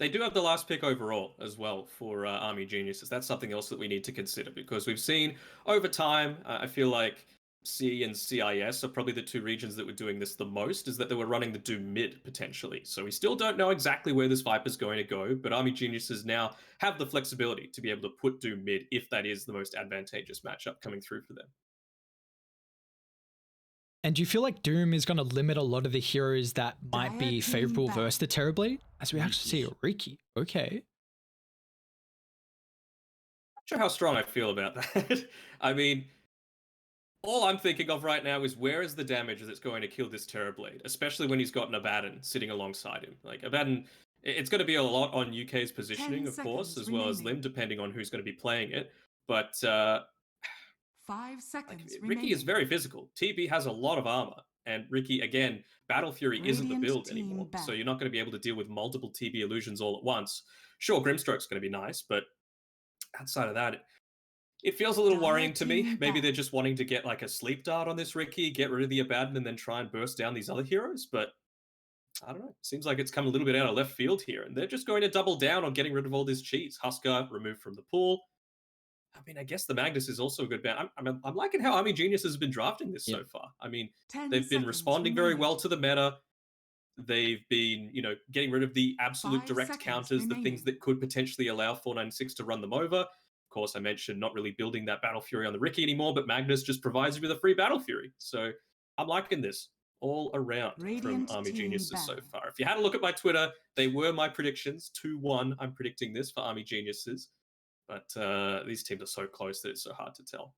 They do have the last pick overall as well for Army Geniuses. That's something else that we need to consider because we've seen over time, I feel like C and CIS are probably the two regions that were doing this the most, is that they were running the Doom mid potentially. So we still don't know exactly where this Viper's going to go, but Army Geniuses now have the flexibility to be able to put Doom mid if that is the most advantageous matchup coming through for them. And do you feel like Doom is going to limit a lot of the heroes that might be favorable versus the Terrorblade? As we actually see Riki. Okay. Not sure how strong I feel about that. I mean, all I'm thinking of right now is where is the damage that's going to kill this Terrorblade, especially when he's got an Abaddon sitting alongside him. Like, Abaddon, it's going to be a lot on UK's positioning, of course, as well as Lim, depending on who's going to be playing it. But 5 seconds Riki is very physical. TB has a lot of armor. And Riki, again, Battle Fury isn't the build anymore. So you're not going to be able to deal with multiple TB illusions all at once. Sure, Grimstroke's going to be nice, but outside of that, it feels a little worrying to me. Maybe they're just wanting to get like a sleep dart on this Riki, get rid of the Abaddon, and then try and burst down these other heroes. But I don't know. Seems like it's come a little bit out of left field here. And they're just going to double down on getting rid of all this cheese. Husker removed from the pool. I mean, I guess the Magnus is also a good ban. I'm liking how Army Genius has been drafting this so far. I mean, they've been responding very well to the meta. They've been, getting rid of the absolute direct counters, the things that could potentially allow 496 to run them over. Of course, I mentioned not really building that Battle Fury on the Riki anymore, but Magnus just provides you with a free Battle Fury. So I'm liking this all around from Army Geniuses so far. If you had a look at my Twitter, they were my predictions. 2-1, I'm predicting this for Army Geniuses. But these teams are so close that it's so hard to tell.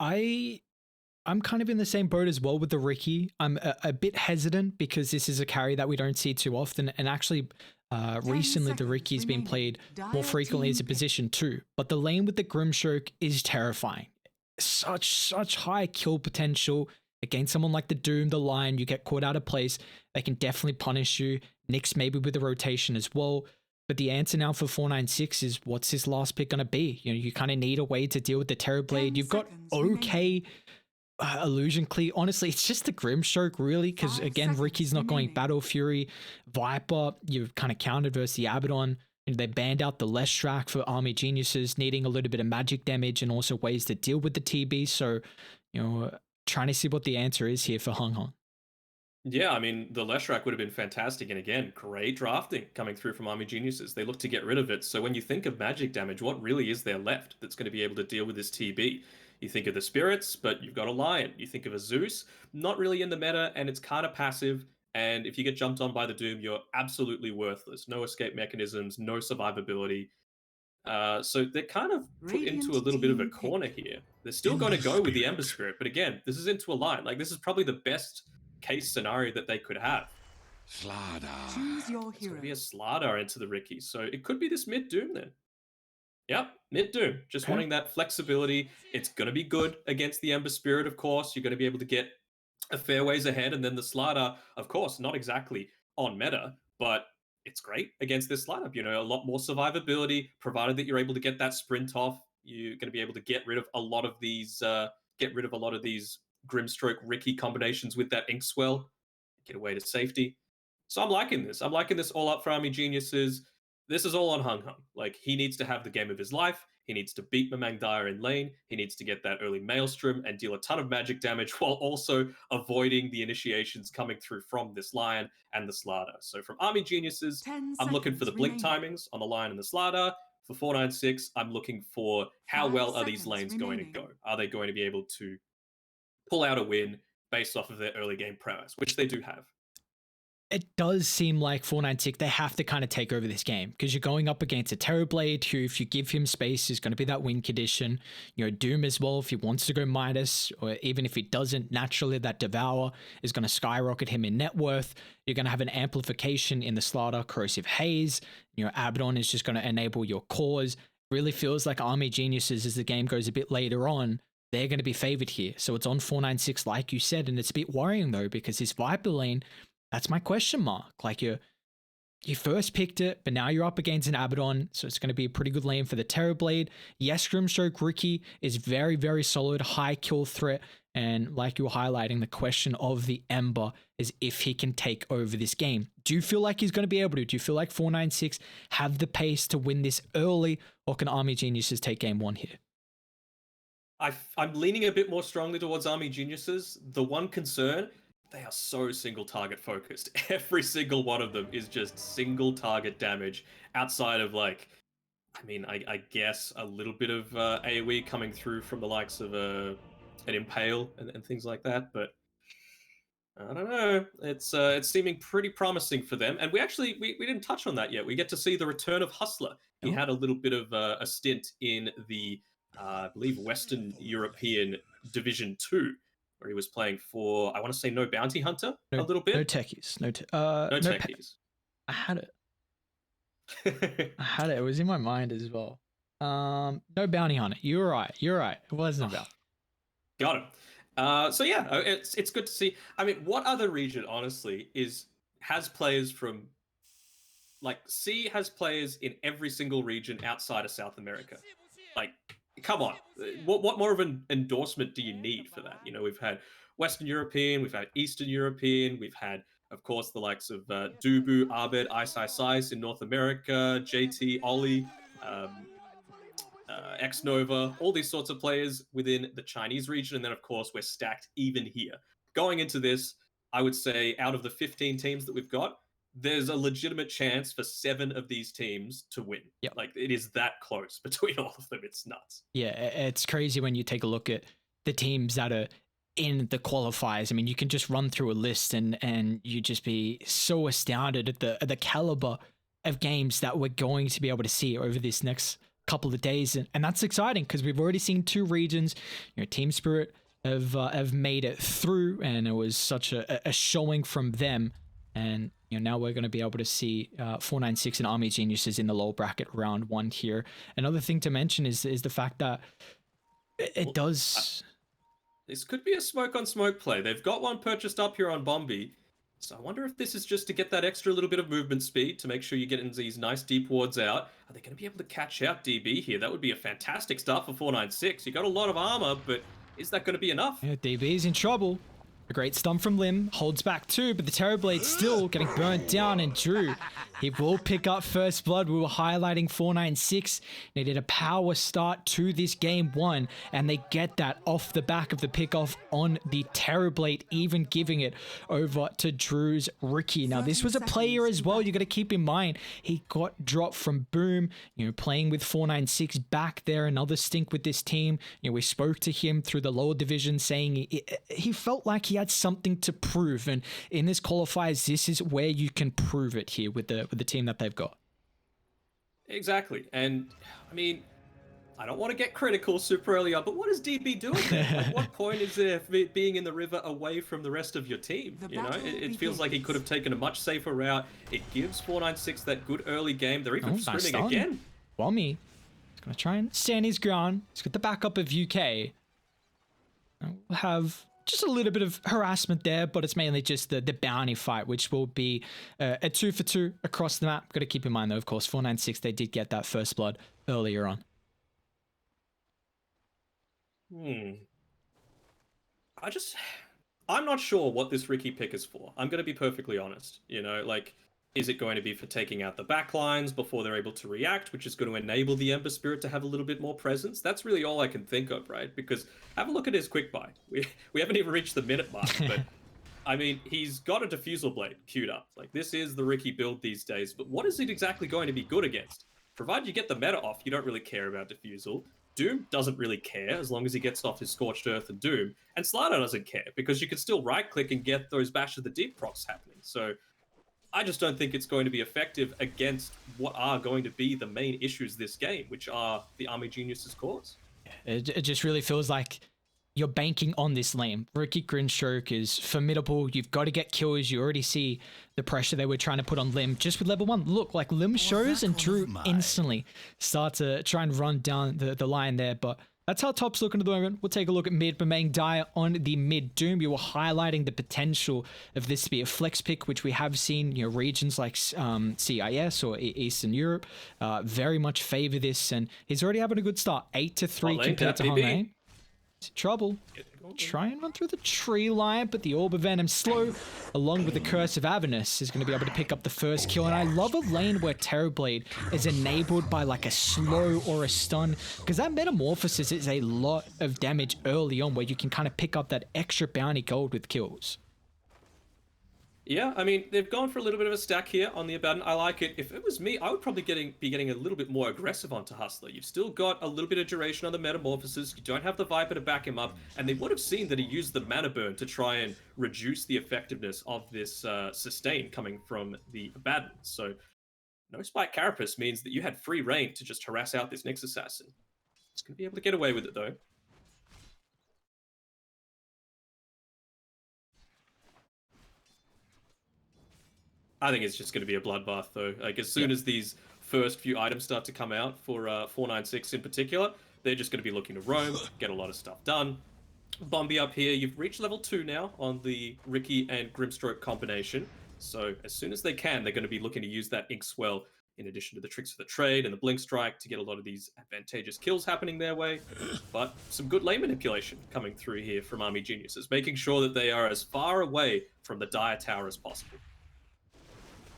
I'm kind of in the same boat as well with the Riki. I'm a bit hesitant because this is a carry that we don't see too often. And actually, recently the Riki's been played more frequently as a position too. But the lane with the Grimstroke is terrifying. Such high kill potential against someone like the Doom, the Lion. You get caught out of place, they can definitely punish you. Nyx maybe with the rotation as well. But the answer now for 496 is, what's his last pick going to be? You kind of need a way to deal with the Terrorblade. You've got okay illusion clear. Honestly, it's just the Grimstroke really, because again, Riki's not going Battle Fury. Viper, you've kind of countered versus the Abaddon. And they banned out the Leshrac for Army Geniuses, needing a little bit of magic damage and also ways to deal with the TB. So, trying to see what the answer is here for Hung Hung. Yeah, I mean, the Leshrac would have been fantastic. And again, great drafting coming through from Army Geniuses. They look to get rid of it. So when you think of magic damage, what really is there left that's going to be able to deal with this TB? You think of the Spirits, but you've got a Lion. You think of a Zeus, not really in the meta, and it's kind of passive. And if you get jumped on by the Doom, you're absolutely worthless. No escape mechanisms, no survivability. So they're kind of put into a little bit of a corner here. They're still going to go with the Ember Spirit. But again, this is into a line. Like, this is probably the best case scenario that they could have. Slardar. Choose your hero. It's going to be a Slardar into the Riki. So it could be this mid Doom then. Yep, mid Doom. Just wanting that flexibility. It's going to be good against the Ember Spirit, of course. You're going to be able to get a fair ways ahead. And then the Slardar, of course, not exactly on meta, but it's great against this lineup. A lot more survivability, provided that you're able to get that sprint off. You're going to be able to get rid of a lot of these Grimstroke Riki combinations with that Inkswell, get away to safety. So I'm liking this. I'm liking this all up for Army Geniuses. This is all on Hung Hung. Like, he needs to have the game of his life. He needs to beat Mamang Dyer in lane. He needs to get that early Maelstrom and deal a ton of magic damage while also avoiding the initiations coming through from this Lion and the Slardar. So from Army Geniuses, I'm looking for the blink timings on the Lion and the Slardar. For 496, I'm looking for how well are these lanes going to go? Are they going to be able to pull out a win based off of their early game prowess, which they do have? It does seem like 496, they have to kind of take over this game because you're going up against a Terrorblade who, if you give him space, is going to be that win condition. Doom as well, if he wants to go Midas, or even if he doesn't, naturally that Devour is going to skyrocket him in net worth. You're going to have an amplification in the Slardar, Corrosive Haze. Abaddon is just going to enable your cores. Really feels like Army Geniuses, as the game goes a bit later on, they're going to be favored here. So it's on 496, like you said, and it's a bit worrying though, because his Viper lane, that's my question mark. Like, you first picked it, but now you're up against an Abaddon, so it's going to be a pretty good lane for the Terrorblade. Yes, Grimstroke Riki is very, very solid, high kill threat, And like you were highlighting, the question of the Ember is if he can take over this game. Do you feel like he's going to be able to? Do you feel like 496 have the pace to win this early, or can Army Geniuses take game one here? I'm leaning a bit more strongly towards Army Geniuses. The one concern, they are so single target focused. Every single one of them is just single target damage outside of like, I mean, I guess a little bit of AoE coming through from the likes of an Impale and things like that, but I don't know. It's seeming pretty promising for them. And we didn't touch on that yet. We get to see the return of Hustler. He had a little bit of a stint in the I believe Western European Division 2, where he was playing for, I want to say, No Bounty Hunter a little bit. No techies. No techies. I had it. I had it. It was in my mind as well. No Bounty Hunter. You're right. It wasn't about. Got it. So yeah, it's good to see. I mean, what other region, honestly, has players from, like, C has players in every single region outside of South America? Like, come on, what more of an endorsement do you need for that? You know, we've had Western European, we've had Eastern European, we've had, of course, the likes of Dubu, Abed, Ice in North America, JT, Ollie, X-Nova, all these sorts of players within the Chinese region. And then, of course, we're stacked even here. Going into this, I would say out of the 15 teams that we've got, there's a legitimate chance for 7 of these teams to win. Yep. Like, it is that close between all of them. It's nuts. Yeah, it's crazy when you take a look at the teams that are in the qualifiers. I mean, you can just run through a list and you just be so astounded at the caliber of games that we're going to be able to see over this next couple of days. And that's exciting because we've already seen 2 regions. You know, Team Spirit have made it through, and it was such a showing from them. And you know, now we're going to be able to see 496 and Army Geniuses in the low bracket round 1 here. Another thing to mention is the fact that it does. This could be a smoke on smoke play. They've got one purchased up here on Bombi. So I wonder if this is just to get that extra little bit of movement speed to make sure you get into these nice deep wards out. Are they going to be able to catch out DB here? That would be a fantastic start for 496. You got a lot of armor, but is that going to be enough? Yeah, DB is in trouble. A great stun from Lim, holds back 2, but the Terrorblade's still getting burnt down, and Drew, he will pick up first blood. We were highlighting 496. They did a power start to this game 1, and they get that off the back of the pickoff on the Terrorblade, even giving it over to Drew's Ricky. Now, this was a player as well. You got to keep in mind, he got dropped from Boom, you know, playing with 496 back there, another stink with this team. You know, we spoke to him through the lower division saying he felt like he had something to prove, and in this qualifiers, this is where you can prove it here with the team that they've got. Exactly. And I mean, I don't want to get critical super early on, but what is DB doing there? Like, what point is there being in the river away from the rest of your team? You know, it feels like he could have taken a much safer route. It gives 496 that good early game. They're even scrimming again. Wami is going to try and stand his ground. He's got the backup of UK. We'll have just a little bit of harassment there, but it's mainly just the bounty fight, which will be a 2 for 2 across the map. Got to keep in mind, though, of course, 496, they did get that first blood earlier on. I'm not sure what this Ricky pick is for. I'm going to be perfectly honest. You know, like, is it going to be for taking out the backlines before they're able to react, which is going to enable the Ember Spirit to have a little bit more presence? That's really all I can think of, right? Because have a look at his quick buy. We haven't even reached the minute mark, but I mean, he's got a Diffusal Blade queued up. Like, this is the Ricky build these days, but what is it exactly going to be good against? Provided you get the meta off, you don't really care about Diffusal. Doom doesn't really care as long as he gets off his Scorched Earth and Doom. And Slider doesn't care because you can still right-click and get those Bash of the Deep procs happening. So I just don't think it's going to be effective against what are going to be the main issues this game, which are the Army Geniuses' cores. It just really feels like you're banking on this lane. Ricky Grinstroke is formidable. You've got to get kills. You already see the pressure they were trying to put on Lim just with level 1. Look, like Lim shows and Drew instantly start to try and run down the line there, but that's how top's looking at the moment. We'll take a look at mid, Bemang Dyer on the mid. Doom, you were highlighting the potential of this to be a flex pick, which we have seen, you know, regions like CIS or Eastern Europe very much favor this, and he's already having a good start. 8-3 compared to Hong. Trouble. Try and run through the tree line, but the Orb of Venom slow, along with the Curse of Avernus, is going to be able to pick up the first kill. And I love a lane where Terrorblade is enabled by like a slow or a stun, because that Metamorphosis is a lot of damage early on where you can kind of pick up that extra bounty gold with kills. Yeah, I mean, they've gone for a little bit of a stack here on the Abaddon. I like it. If it was me, I would probably be getting a little bit more aggressive onto Hustler. You've still got a little bit of duration on the Metamorphosis. You don't have the Viper to back him up. And they would have seen that he used the Mana Burn to try and reduce the effectiveness of this sustain coming from the Abaddon. So, no Spike Carapace means that you had free reign to just harass out this Nyx Assassin. It's going to be able to get away with it, though. I think it's just going to be a bloodbath, though. Like, as soon as these first few items start to come out for 496 in particular, they're just going to be looking to roam, get a lot of stuff done. Bombi up here, you've reached level 2 now on the Ricky and Grimstroke combination. So as soon as they can, they're going to be looking to use that Ink Swell in addition to the Tricks of the Trade and the Blink Strike to get a lot of these advantageous kills happening their way. But some good lane manipulation coming through here from Army Geniuses, making sure that they are as far away from the Dire Tower as possible.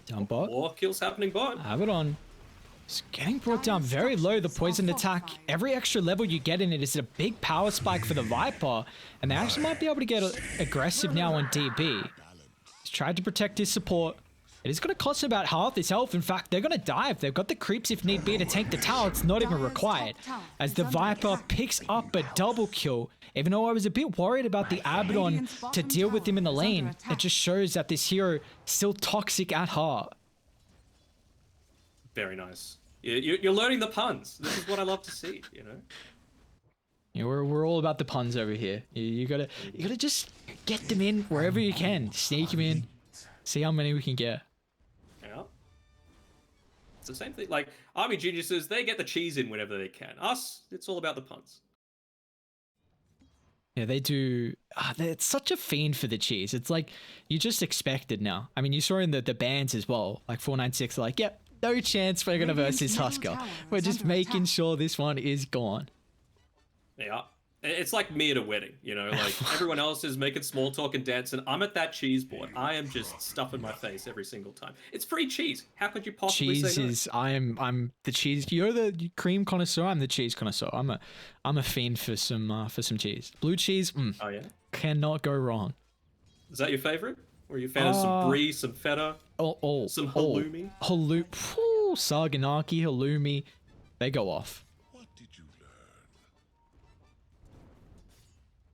Down bot. More kills happening bot. Have it on. It's getting brought down very low, the poison attack. Every extra level you get in it is a big power spike for the Viper. And they actually might be able to get aggressive now on DB. He's tried to protect his support. It is going to cost him about half his health. In fact, they're going to dive. They've got the creeps if need be to tank the tower. It's not even required. As the Viper picks up a double kill. Even though I was a bit worried about the Abaddon to deal with him in the lane, it just shows that this hero is still toxic at heart. Very nice. You're learning the puns. This is what I love to see, you know? Yeah, we're all about the puns over here. You gotta just get them in wherever you can. Sneak them in. See how many we can get. Yeah. It's the same thing. Like, Army Geniuses, they get the cheese in whenever they can. Us, it's all about the puns. Yeah, they do. It's such a fiend for the cheese. It's like, you just expect it now. I mean, you saw in the bans as well. Like 496 are like, yep, no chance we're going to verse this Husker. We're just making sure this one is gone. Yeah. It's like me at a wedding, you know, like everyone else is making small talk and dance, and I'm at that cheese board. I am just stuffing my face every single time. It's free cheese. How could you possibly say no? Cheese is, I'm the cheese. You're the cream connoisseur. I'm the cheese connoisseur. I'm a fiend for some cheese. Blue cheese. Oh yeah. Cannot go wrong. Is that your favorite? Or are you a fan of some brie, some feta, some halloumi? Saganaki, halloumi, they go off.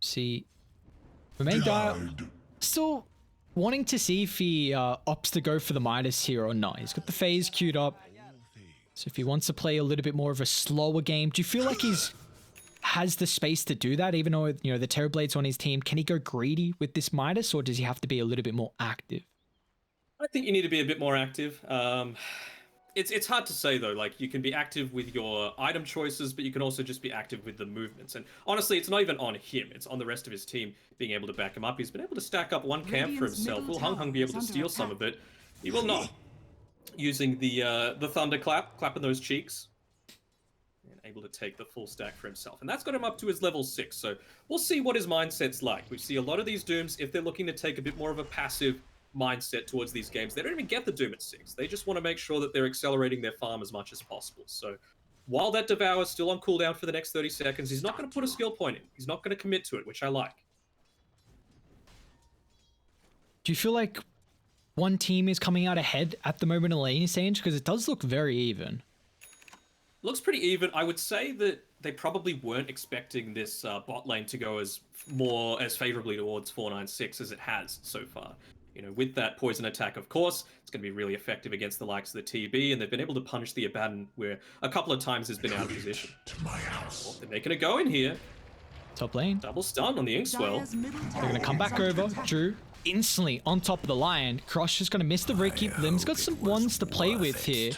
See, Remain Dire still wanting to see if he opts to go for the Midas here or not. He's got the phase queued up. So if he wants to play a little bit more of a slower game, do you feel like has the space to do that? Even though, you know, the Terrorblade's on his team, can he go greedy with this Midas, or does he have to be a little bit more active? I think you need to be a bit more active. It's hard to say though, like you can be active with your item choices, but you can also just be active with the movements. And honestly, it's not even on him, it's on the rest of his team being able to back him up. He's been able to stack up one camp for himself. Will Hung Hung be able to steal some of it? He will not. Using the thunderclap, clapping those cheeks. And able to take the full stack for himself. And that's got him up to his level 6. So we'll see what his mindset's like. We see a lot of these Dooms, if they're looking to take a bit more of a passive mindset towards these games, they don't even get the Doom at 6. They just want to make sure that they're accelerating their farm as much as possible. So while that Devour is still on cooldown for the next 30 seconds, he's not going to put a skill point in. He's not going to commit to it, which I like. Do you feel like one team is coming out ahead at the moment in lane stage? Because it does look very even. Looks pretty even. I would say that they probably weren't expecting this bot lane to go as favorably towards 496 as it has so far. You know, with that poison attack, of course, it's going to be really effective against the likes of the TB, and they've been able to punish the Abaddon where a couple of times has been out of position. Well, they're making a go in here. Top lane. Double stun on the Inkswell. They're going to come back over. Drew instantly on top of the lion. Crush is going to miss the Ricky. Lim's got some ones to play with here.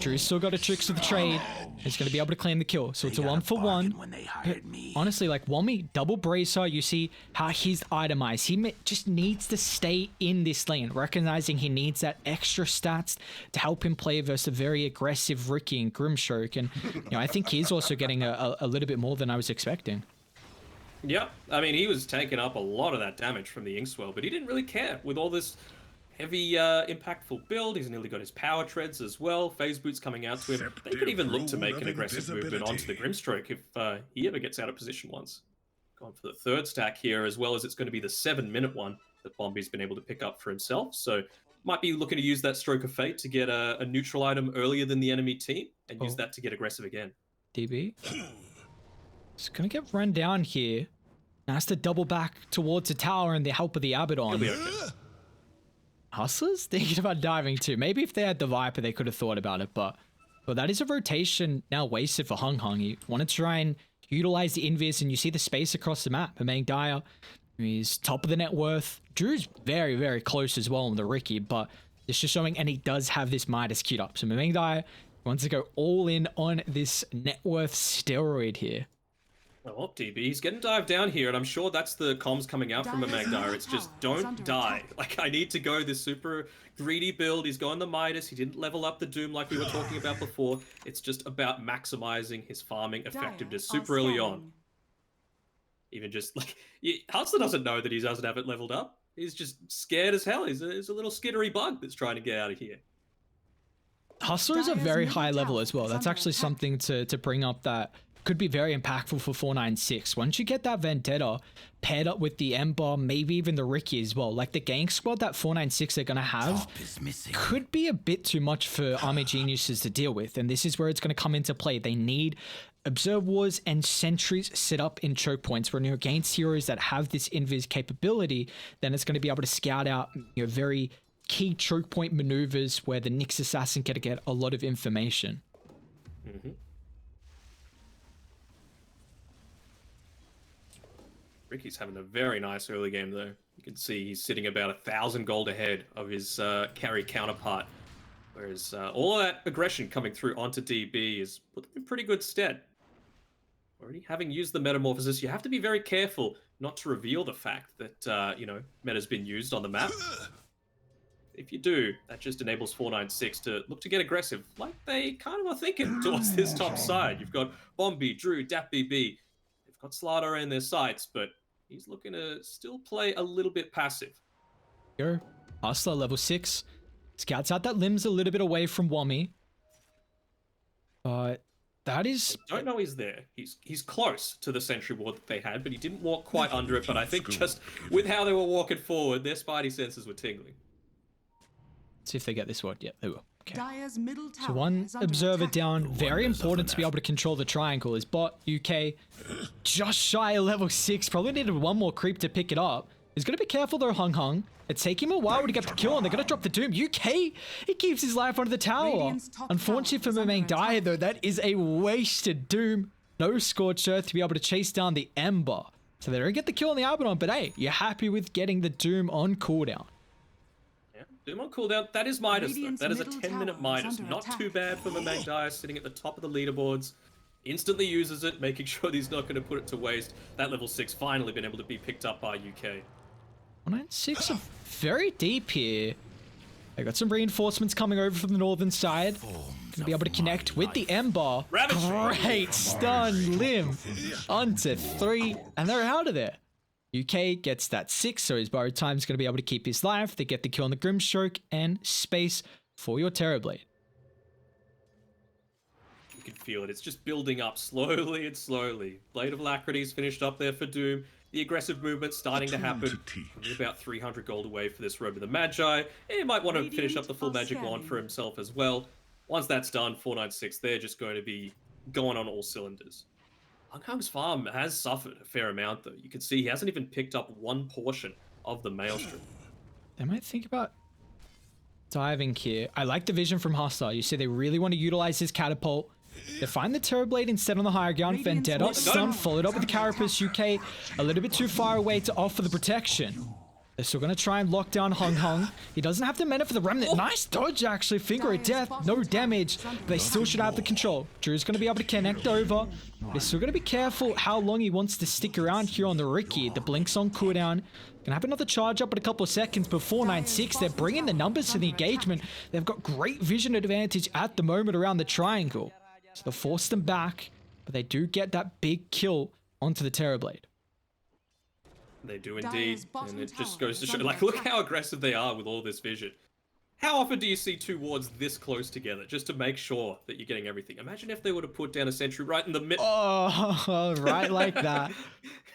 Drew's still got a Tricks of the Trade. He's going to be able to claim the kill. So it's a 1-for-1. Honestly, like Wommy, double bracer, you see how he's itemized. He just needs to stay in this lane, recognizing he needs that extra stats to help him play versus a very aggressive Ricky and Grimstroke. And you know, I think he's also getting a little bit more than I was expecting. Yeah, I mean, he was taking up a lot of that damage from the Inkswell, but he didn't really care. With all this heavy, impactful build, he's nearly got his power treads as well. Phase boots coming out to him. They could even look to make an aggressive movement onto the Grimstroke if he ever gets out of position once. Gone for the third stack here, as well as it's going to be the 7-minute one that Bombi's been able to pick up for himself. So might be looking to use that Stroke of Fate to get a neutral item earlier than the enemy team and use that to get aggressive again. DB. It's going to get run down here. Now has to double back towards the tower and the help of the Abaddon. He'll be okay. Hustlers thinking about diving too. Maybe if they had the Viper, they could have thought about it, but well, that is a rotation now wasted for Hung Hung. You want to try and utilize the invis, and you see the space across the map. Meng Daya, he's top of the net worth. Drew's very, very close as well on the Ricky, but it's just showing, and he does have this Midas queued up. So Meng Daya wants to go all in on this net worth steroid here. Oh, DB, he's getting dived down here, and I'm sure that's the comms coming out from a Magdar. It's just, don't die. Like, I need to go this super greedy build. He's going the Midas. He didn't level up the Doom like we were talking about before. It's just about maximizing his farming effectiveness super early on. Even just, like, Hustler doesn't know that he doesn't have it leveled up. He's just scared as hell. He's a little skittery bug that's trying to get out of here. Hustler is a very high level as well. That's actually something to bring up that could be very impactful for 496. Once you get that Vendetta paired up with the Ember, maybe even the Ricky as well, like the gank squad that 496 are going to have could be a bit too much for Army Geniuses to deal with. And this is where it's going to come into play. They need Observe Wars and Sentries set up in choke points. When you're against heroes that have this invis capability, then it's going to be able to scout out very key choke point maneuvers where the Nyx Assassin can get a lot of information. Mm-hmm. Ricky's having a very nice early game, though. You can see he's sitting about 1,000 gold ahead of his carry counterpart, whereas all of that aggression coming through onto DB is put him in pretty good stead. Already having used the Metamorphosis, you have to be very careful not to reveal the fact that, Meta's been used on the map. If you do, that just enables 496 to look to get aggressive, like they kind of are thinking towards this top side. You've got Bombi, Drew, DapBB. They've got Slardar in their sights, but he's looking to still play a little bit passive. Here, Hustler level 6. Scouts out that limb's a little bit away from Wami. But that is... I don't know he's there. He's close to the sentry ward that they had, but he didn't walk quite under it. But I think just with how they were walking forward, their spidey senses were tingling. See if they get this one. Yep, they will. Okay. So one observer down. Very important to be able to control the triangle. Is bot UK just shy of level 6. Probably needed one more creep to pick it up. He's going to be careful though, Hung Hung. It's taking him a while to get the kill, and they're going to drop the Doom. UK, he keeps his life under the tower. Unfortunately for Meng Daya though, that is a wasted Doom. No Scorched Earth to be able to chase down the Ember. So they don't get the kill on the Abaddon, but hey, you're happy with getting the Doom on cooldown. Doom on cooldown, that is Midas though. That is a 10-minute Midas. Not too bad for the Meng Daya sitting at the top of the leaderboards. Instantly uses it, making sure he's not going to put it to waste. That level 6 finally been able to be picked up by UK. 196 are very deep here. They got some reinforcements coming over from the northern side. Gonna be able to connect with the Ember. Great stun limb onto 3, and they're out of there. UK gets that 6, so his borrowed time is going to be able to keep his life. They get the kill on the Grimstroke and space for your Terrorblade. You can feel it. It's just building up slowly and slowly. Blade of Alacrity's finished up there for Doom. The aggressive movement starting to happen. Only about 300 gold away for this Robe of the Magi. He might want to finish up the full magic wand for himself as well. Once that's done, 496, they're just going to be going on all cylinders. Hung Hung's farm has suffered a fair amount, though. You can see he hasn't even picked up one portion of the Maelstrom. They might think about diving here. I like the vision from Hostile. You see they really want to utilize his catapult. They find the Terrorblade instead on the higher ground. Vendetta, stun, followed up with the Carapace. UK a little bit too far away to offer the protection. They're still going to try and lock down Hung Hung. He doesn't have the mana for the Remnant. Nice dodge, actually. Finger of Death. No damage. But they still should have the control. Drew's going to be able to connect over. They're still going to be careful how long he wants to stick around here on the Ricky. The Blink's on cooldown. Gonna have another charge up in a couple of seconds before 9-6. They're bringing the numbers to the engagement. They've got great vision advantage at the moment around the triangle. So they'll force them back. But they do get that big kill onto the Terrorblade. They do indeed, bottom and it just tower goes to is show, under like, look attack. how aggressive they are with all this vision. How often do you see two wards this close together just to make sure that you're getting everything? Imagine if they would have put down a sentry right in the middle. Oh, right like that.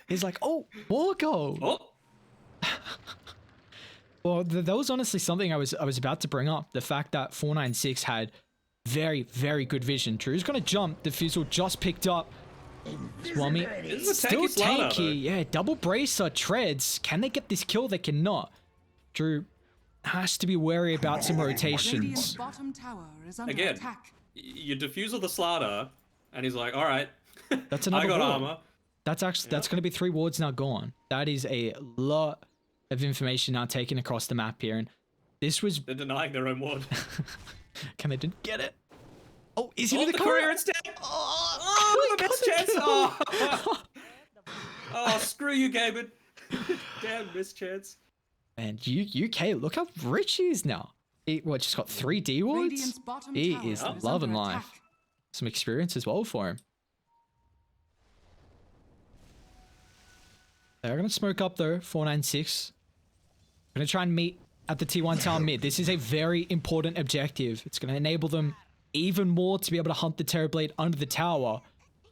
He's like, oh, more gold. Oh, Well, that was honestly something I was about to bring up. The fact that 496 had very, very good vision. Drew's gonna jump. The fizzle just picked up. Swami, this is a still tanky Slana, though. tanky. Yeah, double bracer treads. Can they get this kill? They cannot. Drew has to be wary about some Radiant's rotations. bottom tower is under Again, attack. you diffusal the Slaughter, and he's like, all right, That's another I got ward. armor. That's going to be 3 wards now gone. That is a lot of information now taken across the map here. And this was... They're denying their own ward. Can they didn't get it? Oh, is he Oh, the the courier? courier instead. Oh, Oh, the got missed the chance. kill. Oh. Oh, screw you, Gabin. Damn missed chance. Man, UK, look how rich he is now. He, just got 3 D wards? Radiant's bottom He tower is is loving under life. attack. Some experience as well for him. They're going to smoke up though, 496. Going to try and meet at the T1 tower mid. This is a very important objective. It's going to enable them even more to be able to hunt the Terrorblade under the tower.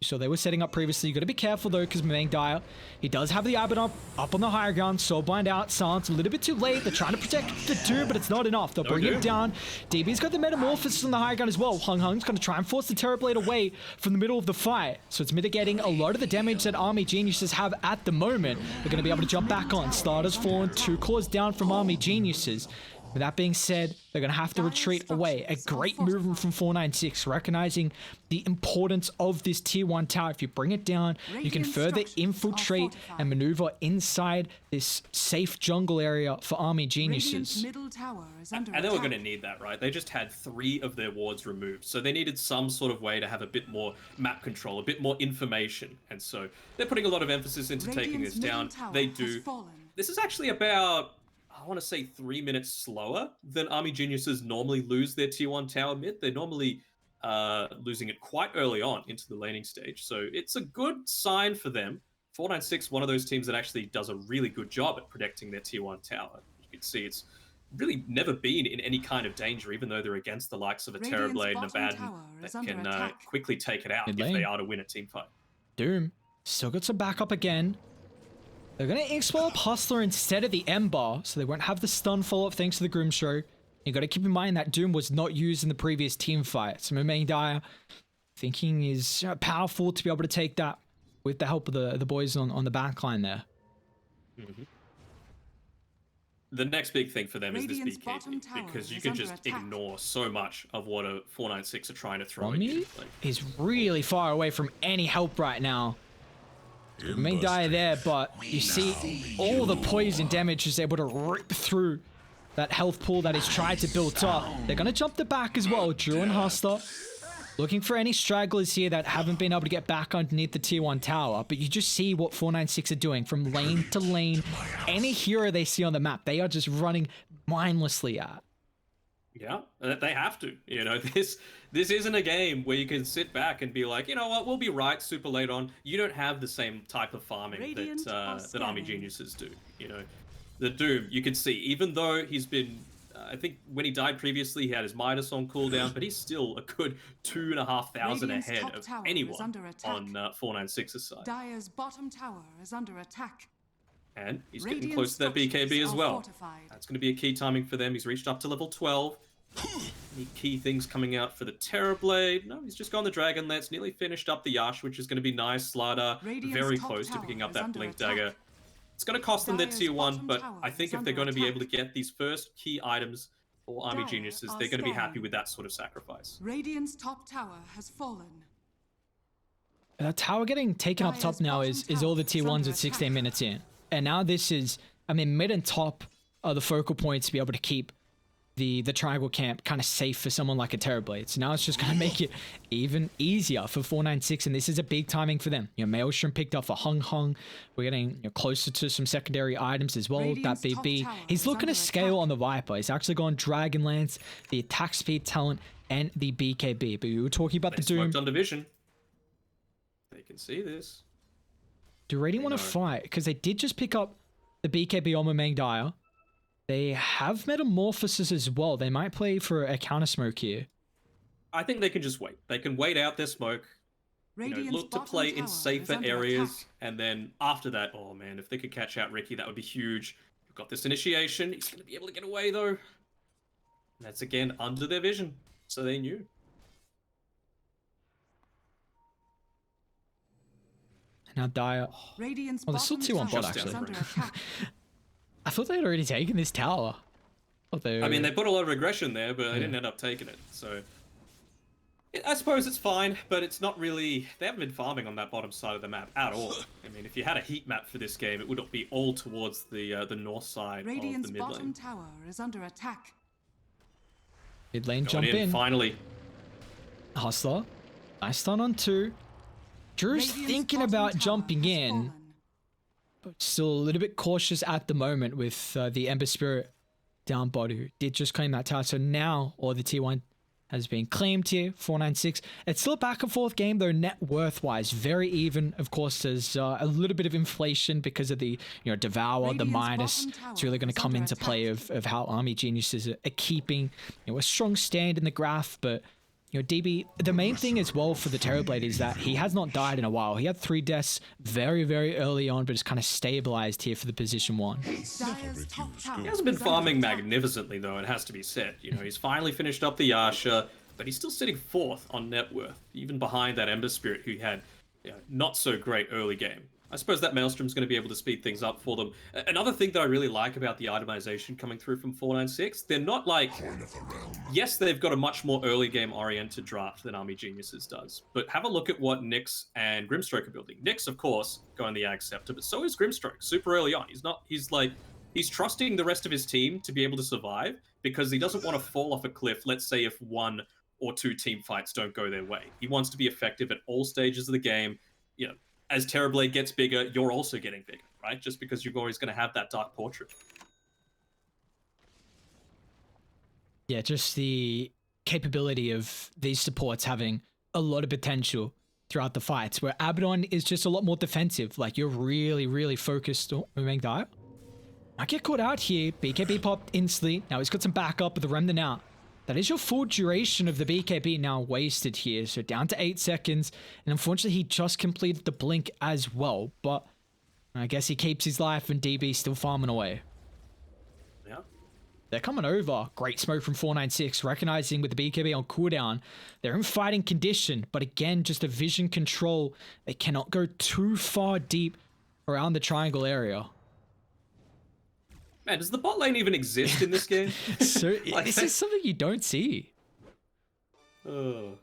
So they were setting up previously. You got to be careful though, because Maeng Dyer, he does have the Abbot up on the higher ground. Soulbind out, Silence a little bit too late. They're trying to protect the Doom, but it's not enough. They'll bring him down. DB's got the Metamorphosis on the higher ground as well. Hung Hung's going to try and force the Terrorblade away from the middle of the fight. So it's mitigating a lot of the damage that Army Geniuses have at the moment. They're going to be able to jump back on. Starter's fallen, 2 cores down from Army Geniuses. With that being said, they're going to have to retreat away. A great movement from 496, recognizing the importance of this tier 1 tower. If you bring it down, you can further infiltrate and maneuver inside this safe jungle area for Army Radiant's Geniuses. middle tower is under And they were attack. going to need that, right? They just had 3 of their wards removed. So they needed some sort of way to have a bit more map control, a bit more information. And so they're putting a lot of emphasis into taking Radiant's this down. middle tower They has do. fallen. This is actually about, I want to say 3 minutes slower than Army Geniuses normally lose their tier 1 tower mid. They're normally losing it quite early on into the laning stage. So it's a good sign for them. 496, one of those teams that actually does a really good job at protecting their tier 1 tower. You can see it's really never been in any kind of danger, even though they're against the likes of a Radiant's Terrorblade and a bottom Baden tower is that under can attack. quickly take it out Mid if lane. they are to win a team fight. Doom still got some backup again. They're going to explore Hustler instead of the Ember, so they won't have the stun follow-up thanks to the Grimstroke. You got to keep in mind that Doom was not used in the previous team fight. So Maeng Dyer thinking is powerful to be able to take that with the help of the boys on the back line there. Mm-hmm. The next big thing for them Radiant's is this bottom BKB, tower because you is can under just attack. ignore so much of what a 496 are trying to throw at you. Romy Like, is really far away from any help right now. Maeng Dyer there, but you see all the poison damage is able to rip through that health pool that is tried to build up. They're going to jump the back as well. Drew and Hustler looking for any stragglers here that haven't been able to get back underneath the tier 1 tower. But you just see what 496 are doing from lane to lane. Any hero they see on the map, they are just running mindlessly at. yeah, they have to. You know, this isn't a game where you can sit back and be like, you know what, we'll be right super late on. You don't have the same type of farming Radiant that are that Army scanning. Geniuses do. You know, the Doom, you can see, even though he's been, I think when he died previously, he had his Midas on cooldown, but he's still a good 2,500 Radiant's ahead top of tower is anyone under attack. on 496's side. Dyer's bottom tower is under attack. And he's getting Radiant close to that structures BKB as are well. fortified. That's going to be a key timing for them. He's reached up to level 12. Any key things coming out for the Terrorblade? No, he's just gone the Dragon Lance, nearly finished up the Yash, which is going to be nice. Slider, Radiant's very top close to tower picking up is that under Blink attack. Dagger. It's going to cost them their Dyer's tier 1, bottom but tower I think is if they're under going to be able to attack. get these first key items for Army Dire Geniuses, are they're going to be happy scanning. with that sort of sacrifice. Radiant's top tower has fallen. That tower getting taken up top Dyer's now bottom is all the tower tier is 1s under at 16 attack. minutes in. And now this is, I mean, mid and top are the focal points to be able to keep the triangle camp kind of safe for someone like a Terrorblade. So now it's just going to make it even easier for 496, and this is a big timing for them. You know, Maelstrom picked up for Hung Hung. We're getting closer to some secondary items as well. Radiant's That top BB. tower He's is looking to under scale attack. on the Viper. He's actually gone Dragon Lance, the attack speed talent, and the BKB. But we were talking about They the Doom. smoked on division. They can see this. Do Radiant They want to know. fight? Because they did just pick up the BKB on Meng Daya. They have Metamorphosis as well. They might play for a counter smoke here. I think they can just wait. They can wait out their smoke. Look to play in safer areas, and then after that, oh man, if they could catch out Ricky, that would be huge. We've got this initiation. He's going to be able to get away though. And that's again under their vision, so they knew. Now Daya. Oh, there's still 2 on bot actually. I thought they had already taken this tower. I mean, they put a lot of aggression there, but they didn't end up taking it. So I suppose it's fine, but it's not really... They haven't been farming on that bottom side of the map at all. I mean, if you had a heat map for this game, it would be all towards the north side of the mid lane. Bottom tower is under attack. Mid lane jump in. Finally. Hustler. Nice stun on 2. Drew's thinking about jumping in, but still a little bit cautious at the moment with the Ember Spirit down bot who did just claim that tower. So now, or the T1 has been claimed here, 496. It's still a back and forth game though, net worth wise, very even. Of course, there's a little bit of inflation because of the, Devour, the minus. It's really going to come into play of how Army Geniuses are keeping, a strong stand in the graph, but DB, the main thing as well for the Terrorblade is that he has not died in a while. He had 3 deaths very, very early on, but it's kind of stabilized here for the position 1. He hasn't been farming magnificently, though, it has to be said. He's finally finished up the Yasha, but he's still sitting 4th on net worth, even behind that Ember Spirit who had not so great early game. I suppose that Maelstrom's going to be able to speed things up for them. Another thing that I really like about the itemization coming through from 496, they're not like... Yes, they've got a much more early game oriented draft than Army Geniuses does, but have a look at what Nyx and Grimstroke are building. Nyx, of course, going the Ag Scepter, but so is Grimstroke, super early on. He's trusting the rest of his team to be able to survive because he doesn't want to fall off a cliff, let's say if 1 or 2 team fights don't go their way. He wants to be effective at all stages of the game. As Terrorblade gets bigger, you're also getting bigger, right? Just because you're always going to have that Dark Portrait. Yeah, just the capability of these supports having a lot of potential throughout the fights, where Abaddon is just a lot more defensive. Like, you're really, really focused on Meng Daya. Might get caught out here. BKB popped instantly. Now he's got some backup with the Remnant out. That is your full duration of the BKB now wasted here. So down to 8 seconds. And unfortunately, he just completed the blink as well. But I guess he keeps his life and DB still farming away. Yeah. They're coming over. Great smoke from 496. Recognizing with the BKB on cooldown. They're in fighting condition. But again, just a vision control. They cannot go too far deep around the triangle area. Man, does the bot lane even exist in this game? So this is something you don't see. Oh.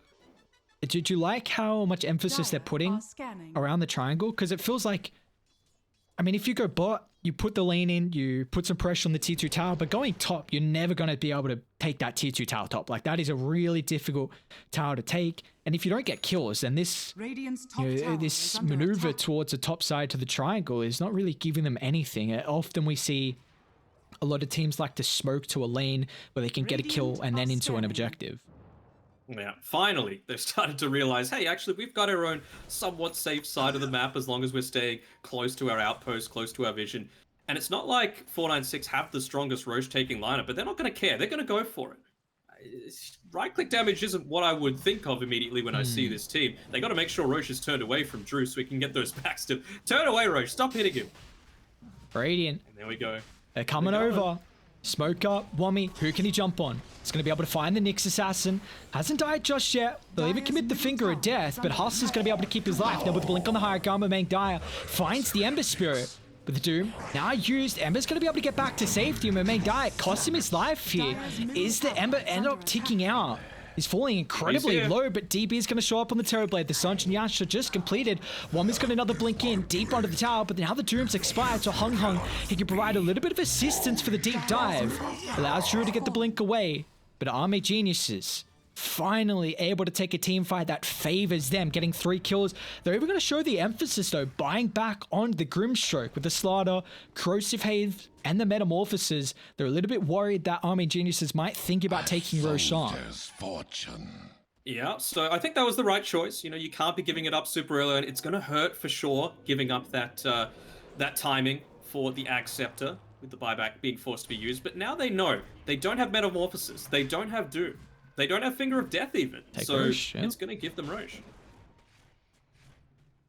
Do you like how much emphasis they're putting around the triangle? Because it feels like, I mean, if you go bot, you put the lane in, you put some pressure on the tier 2 tower, but going top, you're never going to be able to take that tier 2 tower top. Like, that is a really difficult tower to take. And if you don't get kills, then this, this maneuver towards the top side to the triangle is not really giving them anything. Often we see a lot of teams like to smoke to a lane where they can get a kill and then into an objective. Yeah, finally, they've started to realize, hey, actually, we've got our own somewhat safe side of the map as long as we're staying close to our outpost, close to our vision. And it's not like 496 have the strongest Roche-taking lineup, but they're not going to care. They're going to go for it. Right-click damage isn't what I would think of immediately when I see this team. They got to make sure Roche is turned away from Drew so we can get those backs to... Turn away, Roche. Stop hitting him. Radiant. And there we go. They're coming over. Smoke up. Wommy. Who can he jump on? He's going to be able to find the Nyx assassin. Hasn't died just yet. They'll even commit the finger of death, but Hustler's going to be able to keep his life. Now with Blink on the higher Garma, Meng Daya finds the Ember Spirit. But the Doom now used. Ember's going to be able to get back to safety. And Meng Daya costs him his life here. Is the Ember end up ticking out? He's falling incredibly low, but DB is going to show up on the Terrorblade. The Sunshine Yasha just completed. Wommy's got another blink in, deep under the tower, but now the Doom's expired, so Hung, he can provide a little bit of assistance for the deep dive. Allows Drew to get the blink away, but Army Geniuses finally able to take a team fight that favors them, getting 3 kills. They're even going to show the emphasis, though, buying back on the Grimstroke with the Slaughter, Corrosive Haze, and the Metamorphoses. They're a little bit worried that Army Geniuses might think about taking Roshan. Yeah, so I think that was the right choice. You know, you can't be giving it up super early, and it's going to hurt for sure, giving up that that timing for the Ag Scepter, with the buyback being forced to be used, but now they know they don't have Metamorphosis, they don't have Doom, they don't have Finger of Death even, so Roche, yeah. it's going to give them Roche.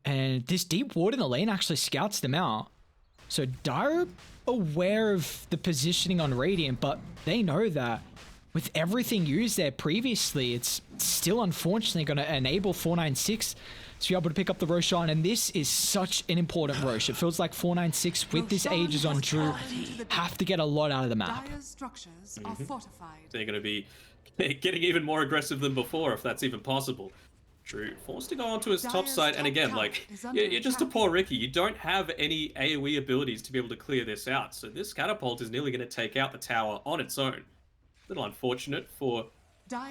And this deep ward in the lane actually scouts them out. So Dire aware of the positioning on Radiant, but they know that with everything used there previously, it's still unfortunately going to enable 496 to be able to pick up the Roshan, and this is such an important Roche. It feels like 496 with this Aegis on Drew have to get a lot out of the map. Dire's structures are fortified. They're going to be getting even more aggressive than before, if that's even possible. Drew forced to go onto his top side, and again, like, you're just a poor Riki. You don't have any AoE abilities to be able to clear this out, so this catapult is nearly going to take out the tower on its own. A little unfortunate for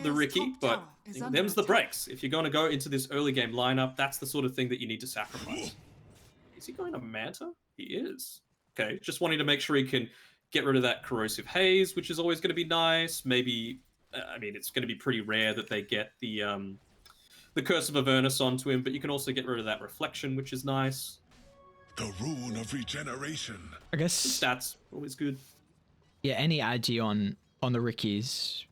the Riki, but them's the breaks. If you're going to go into this early game lineup, that's the sort of thing that you need to sacrifice. Is he going to Manta? He is. Okay, just wanting to make sure he can get rid of that Corrosive Haze, which is always going to be nice. Maybe, I mean, it's going to be pretty rare that they get the Curse of Avernus onto him, but you can also get rid of that Reflection, which is nice. The Rune of Regeneration. I guess Stats, always good. Yeah, any agi on the Rickies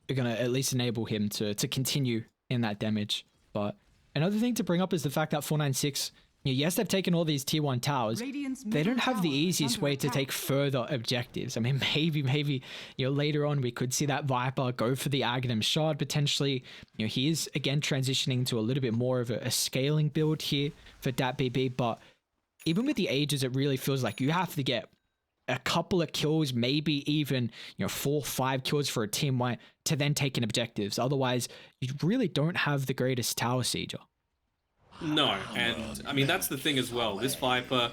are going to at least enable him to continue in that damage. But another thing to bring up is the fact that 496, yes, they've taken all these tier 1 towers. They don't have the easiest way to take further objectives. I mean, maybe later on we could see that Viper go for the Aghanim Shard potentially. He is again transitioning to a little bit more of a scaling build here for DatBB, but even with the Aegis, it really feels like you have to get a couple of kills, maybe even 4 or 5 kills for a team white to then take in objectives. Otherwise, you really don't have the greatest tower sieger. No, and I mean, that's the thing as well. This Viper,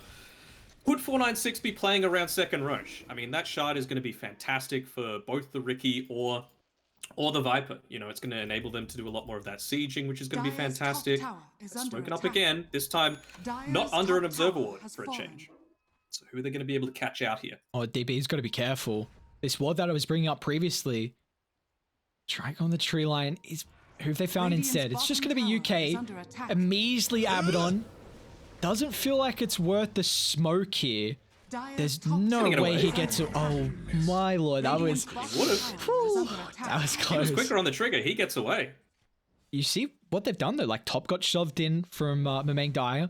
could 496 be playing around second Roche? I mean, that shard is going to be fantastic for both the Riki or the Viper. It's going to enable them to do a lot more of that sieging, which is going to be fantastic. Smoking up again, this time not under an Observer Ward for a change. So who are they going to be able to catch out here? Oh, DB's got to be careful. This ward that I was bringing up previously, Strike on the tree line is who have they found instead? It's just going to be UK. A measly Abaddon. Doesn't feel like it's worth the smoke here. There's no way he gets it. Oh my lord, that was... He would have. That was close. He was quicker on the trigger. He gets away. You see what they've done though? Like top got shoved in from Mamang Dire.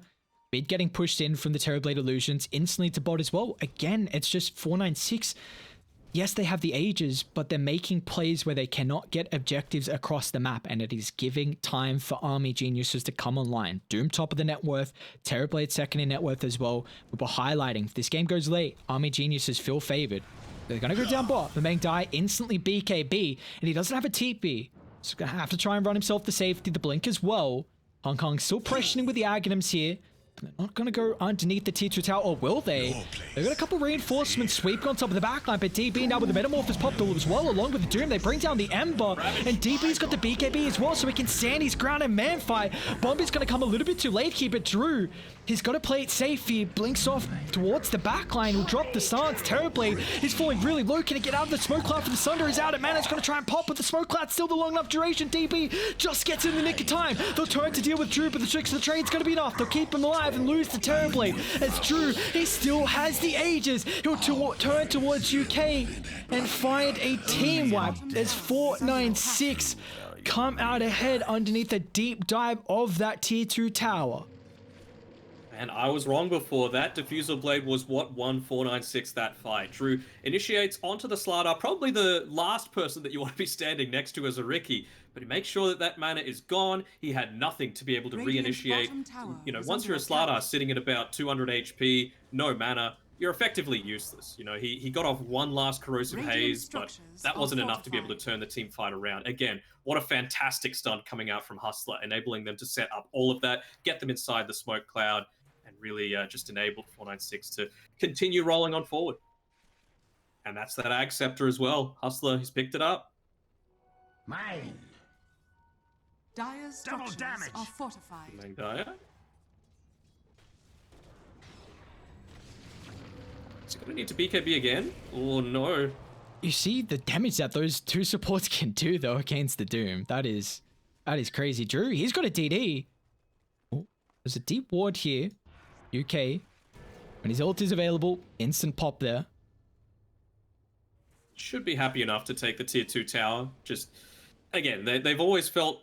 Mid getting pushed in from the Terrorblade Illusions. Instantly to bot as well. Again, it's just 496. Yes, they have the Aegis, but they're making plays where they cannot get objectives across the map, and it is giving time for Army Geniuses to come online. Doom top of the net worth, Terrorblade second in net worth as well. We were highlighting, if this game goes late, Army Geniuses feel favored. They're going to go down bot. The main die instantly BKB, and he doesn't have a TP. So he's going to have to try and run himself to safety. The blink as well. Hong Kong still pressuring with the Aghanims here. They're not going to go underneath the T2 tower, or will they? They've got a couple reinforcements sweeping on top of the backline, but DB now with the Metamorphosis popped as well, along with the Doom. They bring down the Ember, and DB's got the BKB as well, so he can stand his ground and man fight. Bomby's going to come a little bit too late here, but Drew, he's got to play it safe. He blinks off towards the backline. He'll drop the stance. Terrorblade is falling really low. Can he get out of the smoke cloud for the Sunder? Is out at mana. He's going to try and pop, but the smoke cloud's still the long enough duration. DB just gets in the nick of time. They'll turn to deal with Drew, but the tricks of the trade's going to be enough. They'll keep him alive and lose the Terrorblade. As Drew, he still has the Aegis. He'll turn towards UK and find a team wipe as 496 come out ahead underneath the deep dive of that tier 2 tower. And I was wrong before. That Diffusal Blade was what won 496 that fight. Drew initiates onto the Slardar, probably the last person that you want to be standing next to as a Riki, but he makes sure that that mana is gone. He had nothing to be able to reinitiate. Once you're a Slardar sitting at about 200 HP, no mana, you're effectively useless. He got off one last Corrosive Haze, but that wasn't enough to be able to turn the team fight around. Again, what a fantastic stunt coming out from Hustler, enabling them to set up all of that, get them inside the smoke cloud, and really just enabled 496 to continue rolling on forward. And that's that Ag Scepter as well. Hustler, he's picked it up. Mine. Dire's structures are fortified. Dire. Is he going to need to BKB again? Oh no. You see the damage that those two supports can do though against the Doom. That is crazy. Drew, he's got a DD. Oh, there's a deep ward here. UK. When his ult is available, instant pop there. Should be happy enough to take the tier 2 tower. Just, again, they've always felt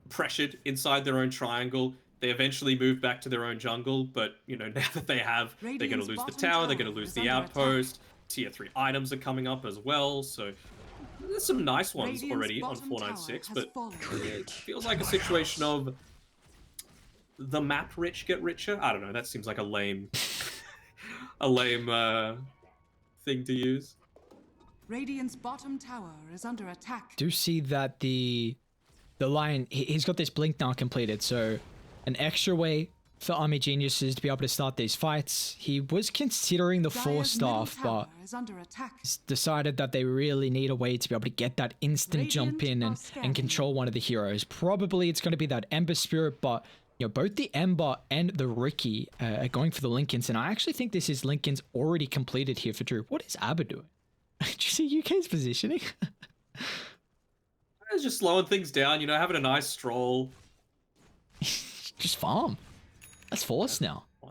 pressured inside their own triangle. They eventually moved back to their own jungle, but, you know, now that they have, they're going to lose the tower, they're going to lose the outpost. Tier 3 items are coming up as well, so there's some nice ones already on 496, but it feels like a situation of the map rich get richer. I don't know, that seems like a lame thing to use. Radiant's bottom tower is under attack. Do see that the Lion, he's got this blink now completed, so an extra way for Army Geniuses to be able to start these fights. He was considering the 4-staff, but he's decided that they really need a way to be able to get that instant jump in and control one of the heroes. Probably it's going to be that Ember Spirit, but you know, both the Ember and the Riki are going for the Lincolns, and I actually think this is Lincoln's already completed here for Drew. What is Abba doing? Did you see UK's positioning? It's just slowing things down, you know, having a nice stroll. Just farm. That's forced now. I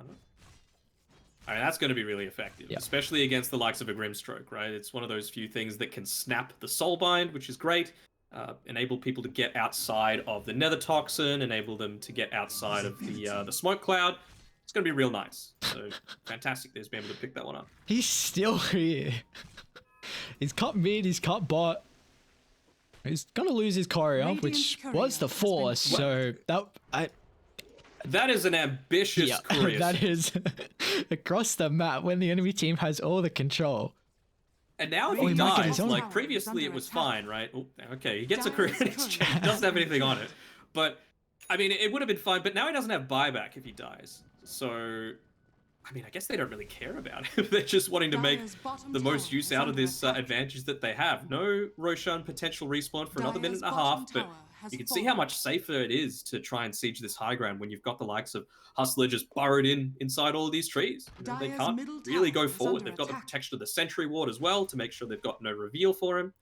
mean, that's going to be really effective, especially against the likes of a Grimstroke, right? It's one of those few things that can snap the Soulbind, which is great. Enable people to get outside of the Nether Toxin, enable them to get outside of the Smoke Cloud. It's going to be real nice. So fantastic that he's been able to pick that one up. He's still here. He's cut mid, he's cut bot. He's going to lose his courier, which was the Force, so that is an ambitious career. That is across the map when the enemy team has all the control. And now if he dies, like previously it was fine, right? Oh, okay, he gets a career in exchange. He doesn't have anything on it. But, I mean, it would have been fine, but now he doesn't have buyback if he dies. So, I mean, I guess they don't really care about it. They're just wanting to make the most use out of this advantage that they have. No Roshan potential respawn for another minute and a half, but you can see how much safer it is to try and siege this high ground when you've got the likes of Hustler just burrowed inside all of these trees. You know, they can't really go forward. They've got the protection of the Sentry Ward as well to make sure they've got no reveal for him.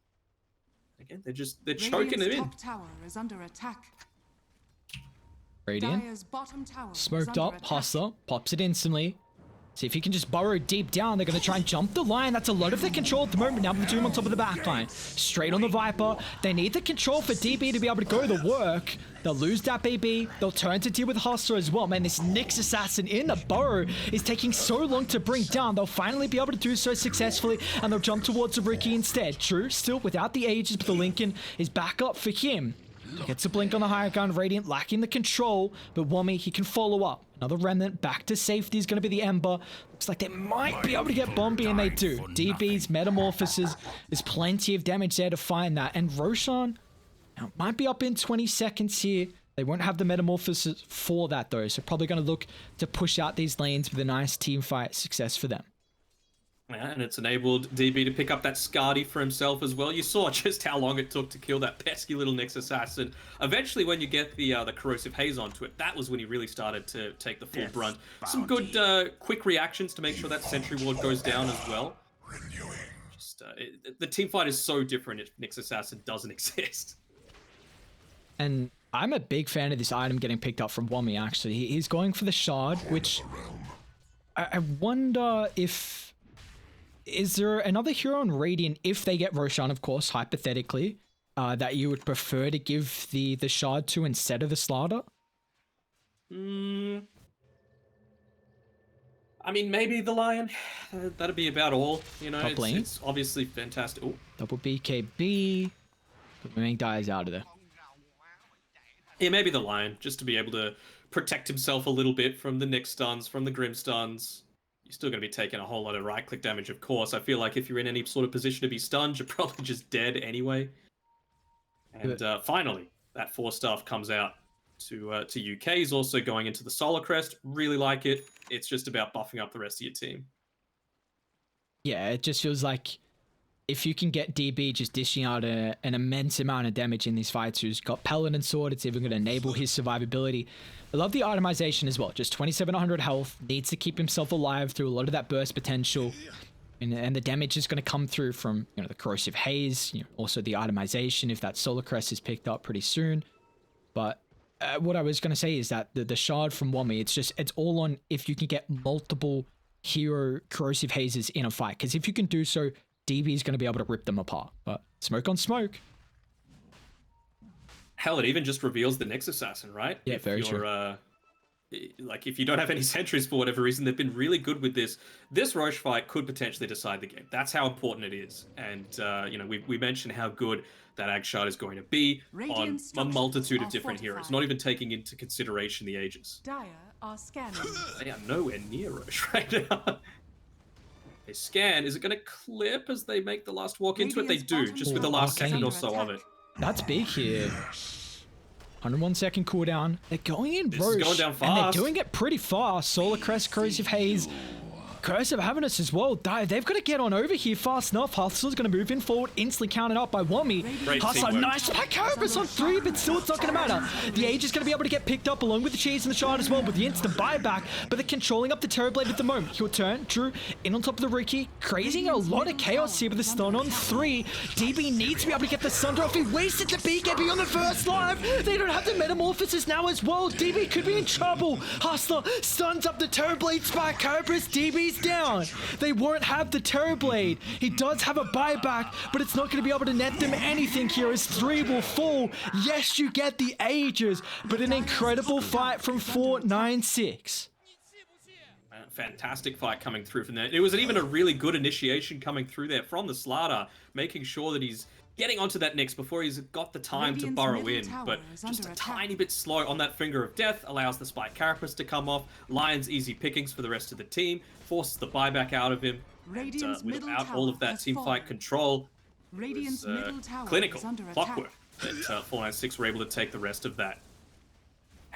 Again, they're choking him in. Tower is under attack. Radiant. Smoked up, Hustler pops it instantly. See if he can just burrow deep down. They're going to try and jump the line. That's a lot of the control at the moment. Now the Doom on top of the backline. Straight on the Viper. They need the control for DB to be able to go to work. They'll lose that BB. They'll turn to deal with Hustler as well. Man, this Nyx Assassin in the burrow is taking so long to bring down. They'll finally be able to do so successfully, and they'll jump towards the Riki instead. True, still without the Aegis, but the Lincoln is back up for him. Gets a blink on the higher ground. Radiant lacking the control, but Wommy, he can follow up. Another Remnant back to safety is going to be the Ember. Looks like they might be able to get Bombi, and they do. DB's Metamorphosis, there's plenty of damage there to find that. And Roshan now might be up in 20 seconds here. They won't have the Metamorphosis for that though, so probably going to look to push out these lanes with a nice team fight success for them. Yeah, and it's enabled DB to pick up that Skadi for himself as well. You saw just how long it took to kill that pesky little Nyx Assassin. Eventually, when you get the Corrosive Haze onto it, that was when he really started to take the full brunt. Some good quick reactions to make sure that Sentry Ward goes down as well. Just the team fight is so different if Nyx Assassin doesn't exist. And I'm a big fan of this item getting picked up from Wommy, actually. He's going for the Shard, which I wonder if... Is there another hero on Radiant, if they get Roshan, of course, hypothetically, that you would prefer to give the Shard to instead of the Slaughter? I mean, maybe the Lion. That'd be about all. You know, it's obviously fantastic. Ooh. Double BKB. But Ming dies out of there. Yeah, maybe the Lion, just to be able to protect himself a little bit from the Nyx stuns, from the Grim stuns. You're still going to be taking a whole lot of right-click damage, of course. I feel like if you're in any sort of position to be stunned, you're probably just dead anyway. And finally, that 4-staff comes out to UK. He's also going into the Solar Crest. Really like it. It's just about buffing up the rest of your team. Yeah, it just feels like if you can get DB just dishing out an immense amount of damage in these fights, who's got Paladin Sword, it's even going to enable his survivability. I love the itemization as well. Just 2,700 health, needs to keep himself alive through a lot of that burst potential. And the damage is going to come through from, you know, the Corrosive Haze, you know, also the itemization if that Solar Crest is picked up pretty soon. But what I was going to say is that the Shard from Wommy, it's all on if you can get multiple hero corrosive hazes in a fight, because if you can do so, DB is going to be able to rip them apart. But smoke on smoke. Hell, it even just reveals the Nyx Assassin, right? Yeah, very true. Like, if you don't have any sentries for whatever reason, they've been really good with this. This Roche fight could potentially decide the game. That's how important it is. And, you know, we mentioned how good that Ag Shard is going to be on a multitude of different heroes, not even taking into consideration the ages. Dire are scanning. They are nowhere near Roche right now. They scan. Is it going to clip as they make the last walk into it? They do, just with the last second or so of it. That's big here. 101 second cooldown. They're going in This Roche. is going down fast. And they're doing it pretty fast. Solar Crest, Corrosive Haze. Curse of Havernus as well. They've got to get on over here fast enough. Hustler's going to move in forward, instantly counted up by Wami. Hustler, nice. Carapace on 3, but still it's not going to matter. The Age is going to be able to get picked up along with the Cheese and the Shard as well with the instant buyback, but they're controlling up the Terrorblade at the moment. He'll turn, Drew, in on top of the Ricky, creating a lot of chaos here with the stun on 3. DB needs to be able to get the Sunder off. He wasted the BKB on the first live. They don't have the Metamorphosis now as well. DB could be in trouble. Hustler stuns up the Terrorblade spike. Carapace, DB's down. They won't have the Terrorblade. He does have a buyback, but it's not going to be able to net them anything here as 3 will fall. Yes, you get the Ages, but an incredible fight from 496. Fantastic fight coming through from there. It was even a really good initiation coming through there from the Slardar, making sure that he's getting onto that Nyx before he's got the time to burrow in, but just a tiny bit slow on that Finger of Death allows the Spike Carapace to come off. Lion's easy pickings for the rest of the team, forces the buyback out of him, and without all of that team fight control, it was clinical, clockwork, that 496 were able to take the rest of that.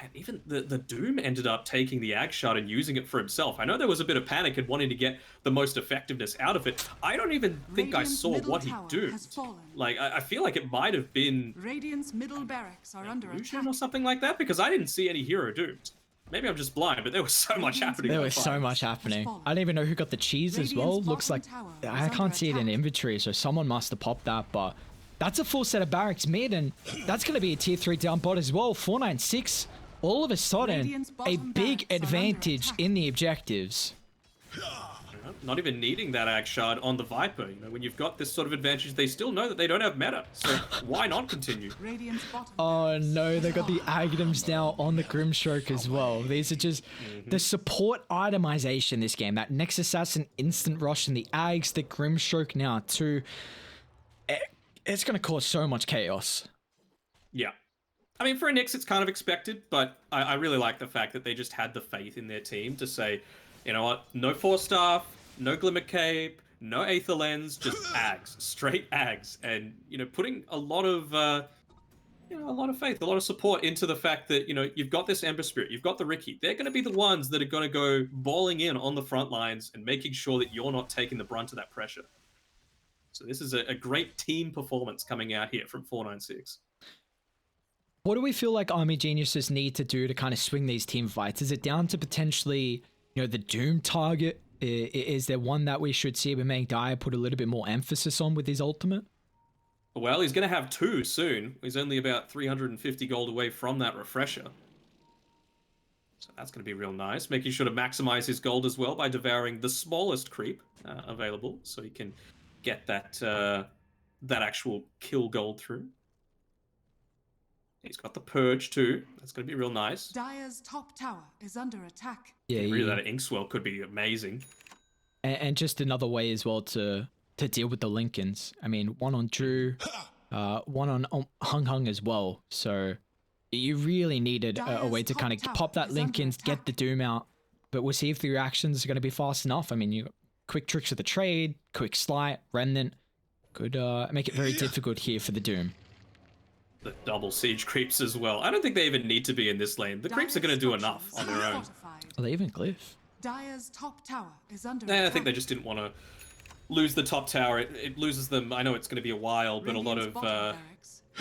And even the Doom ended up taking the Ag Shard and using it for himself. I know there was a bit of panic and wanting to get the most effectiveness out of it. I don't even think I saw what he doomed. Like, I feel like it might have been Radiant's middle barracks are under illusion attack. or something like that, because I didn't see any hero doomed. Maybe I'm just blind, but there was so much happening. There was so much happening. I don't even know who got the cheese as well. Looks like I can't see it in inventory, so someone must have popped that, but that's a full set of barracks mid, and that's going to be a tier 3 down bot as well. 496. All of a sudden, a big advantage in the objectives. Not even needing that Ag Shard on the Viper. You know, when you've got this sort of advantage, they still know that they don't have meta. So why not continue? Oh no, they got the Agdams now on the Grimstroke as well. These are just the support itemization this game. That Nyx Assassin instant rush and the Ags, the Grimstroke now too. It's going to cause so much chaos. Yeah. I mean, for a Nyx, it's kind of expected, but I really like the fact that they just had the faith in their team to say, you know what, no Force Staff, no Glimmer Cape, no Aether Lens, just Ags, straight Ags, and, you know, putting a lot of, you know, a lot of faith, a lot of support into the fact that, you know, you've got this Ember Spirit, you've got the Ricky, they're going to be the ones that are going to go balling in on the front lines and making sure that you're not taking the brunt of that pressure. So this is a great team performance coming out here from 496. What do we feel like Army Geniuses need to do to kind of swing these team fights? Is it down to potentially, you know, the Doom target? Is there one that we should see Bemang Dyer put a little bit more emphasis on with his ultimate? Well, he's going to have 2 soon. He's only about 350 gold away from that refresher. So that's going to be real nice. Making sure to maximize his gold as well by devouring the smallest creep available, so he can get that that actual kill gold through. He's got the Purge too. That's going to be real nice. Dyer's top tower is under attack. Yeah, really, that Inkswell could be amazing. And just another way as well to deal with the Lincolns. I mean, one on Drew, one on Hung Hung as well. So you really needed a way to kind of pop that Lincolns, get the Doom out. But we'll see if the reactions are going to be fast enough. I mean, you got quick tricks of the trade, quick slight, remnant. Could make it very difficult here for the Doom. The double siege creeps as well. I don't think they even need to be in this lane. The creeps are going to do enough on their own. Are they even glyph? Dyer's top tower is under I attack. think they just didn't want to lose the top tower. It loses them. I know it's going to be a while, but a lot of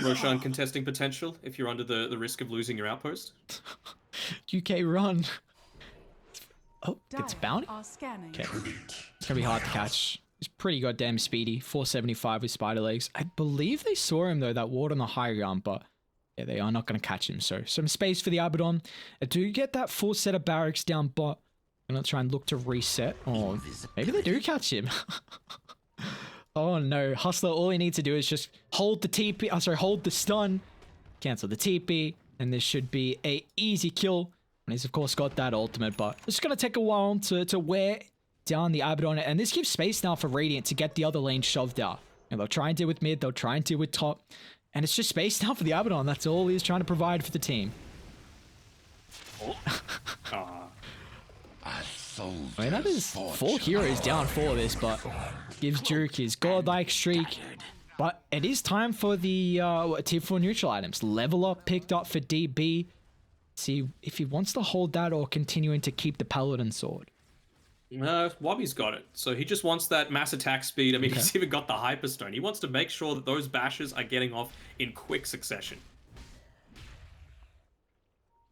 Roshan contesting potential if you're under the risk of losing your outpost. UK run. Oh, it's bounty? Okay. It's going to be hard to catch. He's pretty goddamn speedy. 475 with spider legs. I believe they saw him though, that ward on the high ground, but yeah, they are not going to catch him. So some space for the Abaddon. I do get that full set of barracks down bot. Gonna try and look to reset. Oh, maybe they do catch him. Oh no, Hustler, all he needs to do is just hold the TP, hold the stun, cancel the TP, and this should be a easy kill. And he's of course got that ultimate, but it's gonna take a while to wear down the Abaddon, and this gives space now for Radiant to get the other lane shoved out. And they'll try and deal with mid, they'll try and deal with top, and it's just space now for the Abaddon. That's all he's trying to provide for the team. I mean, that is 4 heroes down for this, but gives Duke his godlike streak. But it is time for the tier 4 neutral items. Level up picked up for DB. See if he wants to hold that or continuing to keep the Paladin sword. Wobby's got it. So he just wants that mass attack speed. I mean, he's even got the Hyperstone. He wants to make sure that those bashes are getting off in quick succession.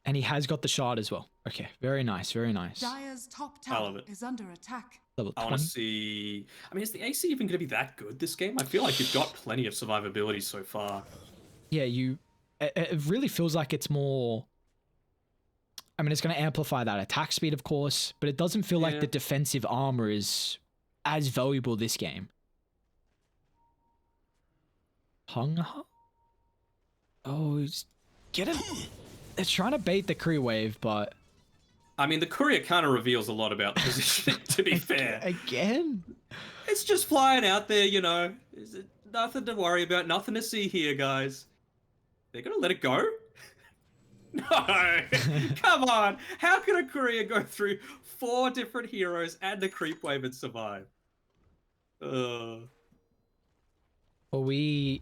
And he has got the shard as well. Okay, very nice, very nice. Dire's top tower is under attack. Level 20. I want to see... I mean, is the AC even going to be that good this game? I feel like you've got plenty of survivability so far. Yeah, it really feels like it's more... I mean, it's going to amplify that attack speed, of course, but it doesn't feel like the defensive armor is as valuable this game. Hung? Oh, get him. They're trying to bait the Kree wave, but... I mean, the courier kind of reveals a lot about the position, to be fair. Again? It's just flying out there, you know. Is it nothing to worry about, nothing to see here, guys. They're going to let it go? No! Come on! How can a courier go through 4 different heroes and the creep wave and survive? Well, we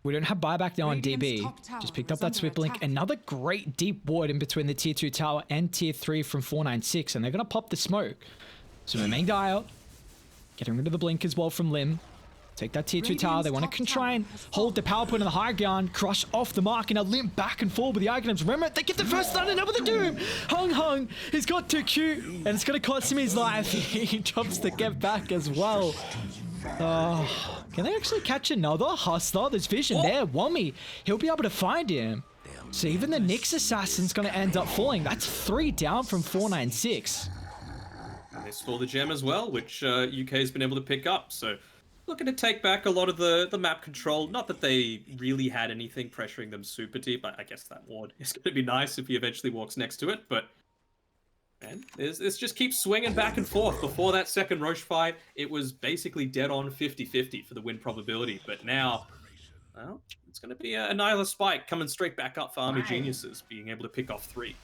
don't have buyback now on DB. Just picked up that Swift Link. Another great deep ward in between the tier 2 tower and tier 3 from 496. And they're going to pop the smoke. So Meng out. Getting rid of the blink as well from Lim. Take that tier 2 tower. They want to try and hold the power point on the high ground. Crush off the mark. And a Lim back and forth with the items. Remember, they get the first stun and over the Doom. Hung. He's got too cute. And it's going to cost him his life. He drops the get back as well. Can they actually catch another Hustler? There's vision there. Wummy, he'll be able to find him. So even the Nyx Assassin's going to end up falling. That's 3 down from 496. And they stole the gem as well, which UK has been able to pick up. So looking to take back a lot of the map control. Not that they really had anything pressuring them super deep. I guess that ward is going to be nice if he eventually walks next to it, but... And this just keeps swinging back and forth. Before that second Roche fight, it was basically dead on 50-50 for the win probability. But now, well, it's going to be a Nihilist Spike coming straight back up for Army Geniuses, being able to pick off 3.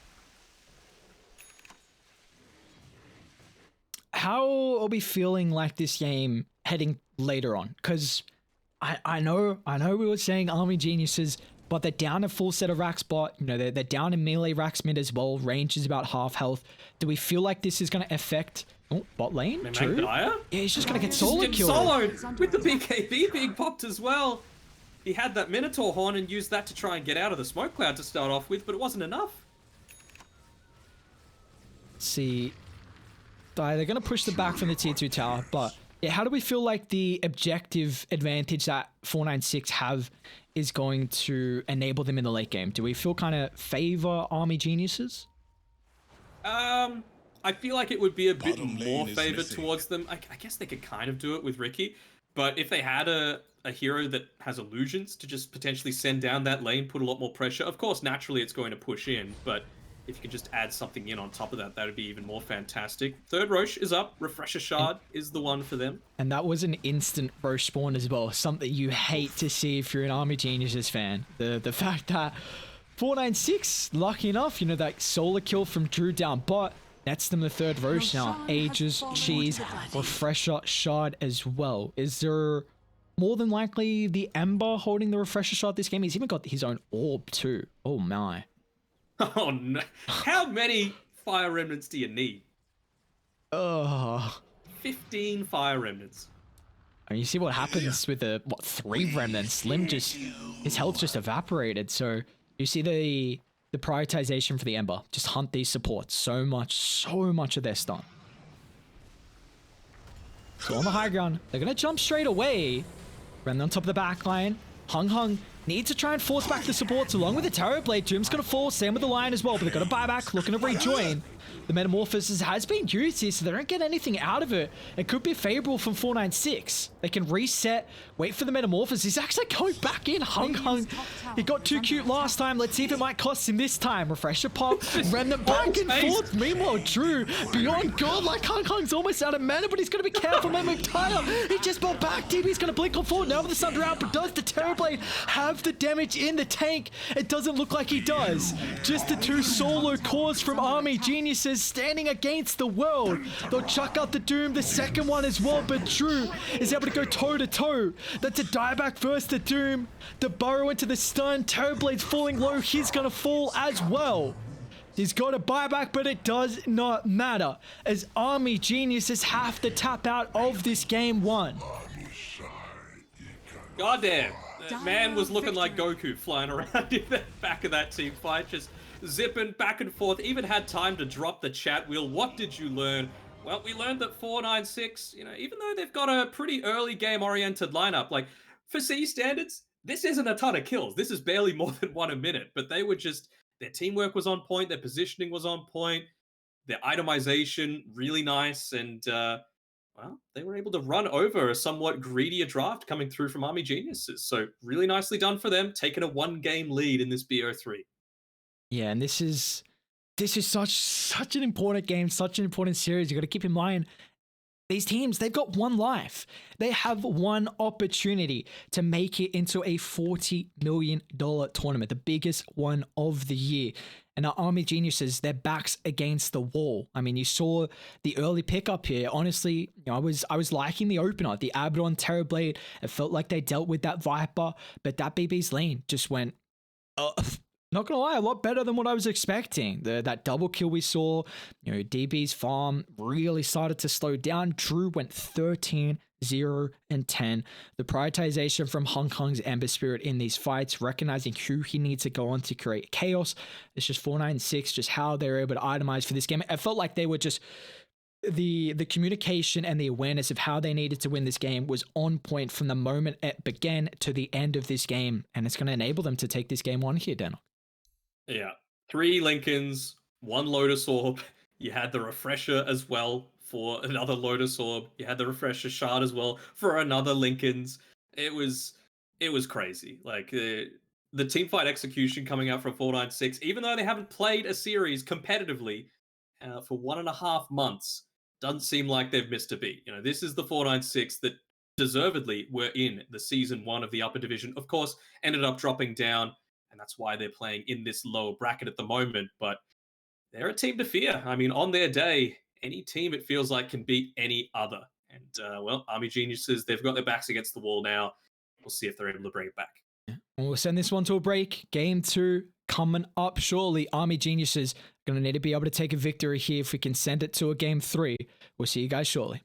How are we feeling like this game heading later on? Because I know we were saying Army Geniuses, but they're down a full set of racks bot. You know, they're down in melee racks mid as well. Range is about half health. Do we feel like this is going to affect bot lane? True. Yeah, he's just going to get solo killed. Soloed with the BKB being popped as well. He had that Minotaur horn and used that to try and get out of the smoke cloud to start off with, but it wasn't enough. See, they're going to push the back from the tier 2 tower, but yeah, how do we feel like the objective advantage that 496 have is going to enable them in the late game? Do we feel kind of favor Army Geniuses? I feel like it would be a bit more favored towards them. I guess they could kind of do it with Ricky, but if they had a hero that has illusions to just potentially send down that lane, put a lot more pressure, of course, naturally it's going to push in, but if you could just add something in on top of that, that would be even more fantastic. Third Roche is up. Refresher Shard is the one for them. And that was an instant Roche spawn as well. Something you hate to see if you're an Army Geniuses fan. The fact that 496, lucky enough, you know, that solar kill from Drew down bot, nets them the third Roche now. Aegis, Cheese, Refresher Shard as well. Is there more than likely the Ember holding the Refresher Shard this game? He's even got his own orb too. Oh my. Oh no. How many fire remnants do you need? 15 fire remnants. I mean, you see what happens with the, 3 remnants? Slim just, his health just evaporated. So you see the prioritization for the Ember. Just hunt these supports. So much of their stun. So on the high ground, they're going to jump straight away. Run on top of the back line. Hung need to try and force back the supports along with the Terror Blade. Doom's going to fall, same with the Lion as well, but they've got to buy back, looking to rejoin. The Metamorphosis has been used here, so they don't get anything out of it. It could be favorable from 496. They can reset, wait for the Metamorphosis. He's actually going back in. Hung. He got too cute last time. Let's see if it might cost him this time. Refresher pop, Remnant back and forth. Meanwhile, Drew, beyond God, like Hung's almost out of mana, but he's going to be careful. McTire, he just bought back. DB's going to blink on forward now with the Thunder out, but does the Terrorblade have the damage in the tank? It doesn't look like he does. Just the two solo cores from Army Geniuses standing against the world. They'll chuck out the Doom, the second one as well, but Drew is able to go toe to toe. That's a dieback versus the Doom. The burrow into the stun. Terrorblade's falling low. He's going to fall as well. He's got a buyback, but it does not matter, as Army Geniuses have to tap out of this game one. Goddamn. That man was looking like Goku flying around in the back of that team fight, just zipping back and forth. Even had time to drop the chat wheel. What did you learn? Well, we learned that 496, even though they've got a pretty early game-oriented lineup, like, for C standards, this isn't a ton of kills. This is barely more than 1 a minute, but they were just... Their teamwork was on point, their positioning was on point, their itemization really nice, and well, they were able to run over a somewhat greedier draft coming through from Army Geniuses. So really nicely done for them, taking a 1-game lead in this BO3. Yeah, and this is such an important game, such an important series. You got to keep in mind, these teams, they've got one life. They have one opportunity to make it into a $40 million tournament, the biggest one of the year. And our Army Geniuses, their backs against the wall. I mean, you saw the early pickup here. Honestly, I was liking the opener, the Abaddon Terrorblade. It felt like they dealt with that Viper, but that BB's lane just went... Not gonna lie, a lot better than what I was expecting. That double kill we saw, DB's farm really started to slow down. Drew went 13, 0, and 10. The prioritization from Hung's Ember Spirit in these fights, recognizing who he needs to go on to create chaos. It's just 496, just how they were able to itemize for this game. It felt like they were just... The communication and the awareness of how they needed to win this game was on point from the moment it began to the end of this game. And it's going to enable them to take this game one here, Danog. Yeah, 3 Lincolns, 1 Lotus Orb. You had the Refresher as well for another Lotus Orb. You had the Refresher Shard as well for another Lincolns. It was crazy. Like the teamfight execution coming out from 496, even though they haven't played a series competitively for 1.5 months, doesn't seem like they've missed a beat. This is the 496 that deservedly were in the season 1 of the upper division. Of course, ended up dropping down. And that's why they're playing in this lower bracket at the moment. But they're a team to fear. I mean, on their day, any team, it feels like, can beat any other. And, well, Army Geniuses, they've got their backs against the wall now. We'll see if they're able to bring it back. We'll send this one to a break. Game 2 coming up shortly. Army Geniuses going to need to be able to take a victory here if we can send it to a Game 3. We'll see you guys shortly.